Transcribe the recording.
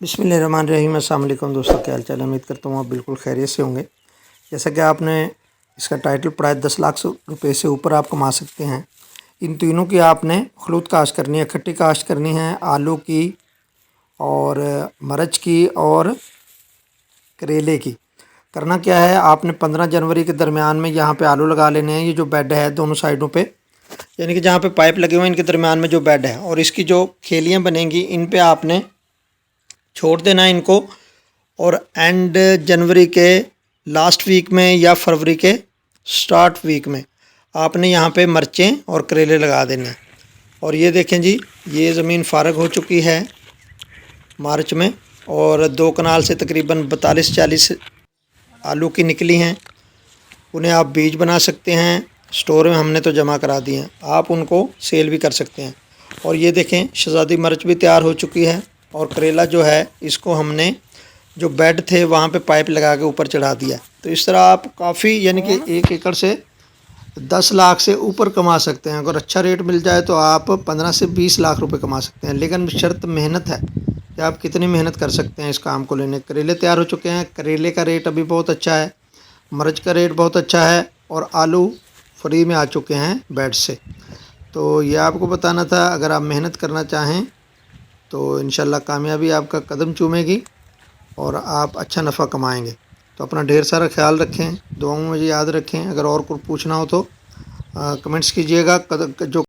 बिस्मिल्लाहिर्रहमानिर्रहीम। अस्सलाम वालेकुम दोस्तों, क्या हाल चाल है। उम्मीद करता हूँ आप बिल्कुल खैरियत से होंगे। जैसा कि आपने इसका टाइटल पढ़ा है 10 लाख रुपए से ऊपर आप कमा सकते हैं। इन तीनों की आपने खलूत काश्त करनी है, इकट्ठी काश्त करनी है। आलू की और मरच की और करेले की। करना क्या है, आपने 15 जनवरी के दरमियान में यहाँ पे आलू लगा लेने हैं। ये जो बेड है दोनों साइडों पे, यानी कि जहाँ पे पाइप लगे हुए हैं इनके दरमियान में जो बेड है, और इसकी जो खेलियाँ बनेंगी इन पे आपने छोड़ देना है इनको। और एंड जनवरी के लास्ट वीक में या फरवरी के स्टार्ट वीक में आपने यहाँ पे मिर्चें और करेले लगा देने हैं। और ये देखें जी, ये ज़मीन फारग हो चुकी है मार्च में, और 2 कनाल से तकरीबन 42-40 आलू की निकली हैं। उन्हें आप बीज बना सकते हैं, स्टोर में हमने तो जमा करा दिए हैं, आप उनको सेल भी कर सकते हैं। और ये देखें, शहज़ादी मिर्च भी तैयार हो चुकी है। और करेला जो है इसको हमने जो बेड थे वहाँ पे पाइप लगा के ऊपर चढ़ा दिया। तो इस तरह आप काफ़ी, यानी कि 1 एकड़ से 10 लाख से ऊपर कमा सकते हैं। अगर अच्छा रेट मिल जाए तो आप 15 से 20 लाख रुपए कमा सकते हैं। लेकिन शर्त मेहनत है कि आप कितनी मेहनत कर सकते हैं इस काम को लेने। करेले तैयार हो चुके हैं, करेले का रेट अभी बहुत अच्छा है, मिर्च का रेट बहुत अच्छा है, और आलू फ्री में आ चुके हैं बेड से। तो ये आपको बताना था। अगर आप मेहनत करना चाहें तो इंशाल्लाह कामयाबी आपका कदम चूमेगी और आप अच्छा नफ़ा कमाएंगे। तो अपना ढेर सारा ख्याल रखें, दुआओं में मुझे याद रखें। अगर और कुछ पूछना हो तो कमेंट्स कीजिएगा। जो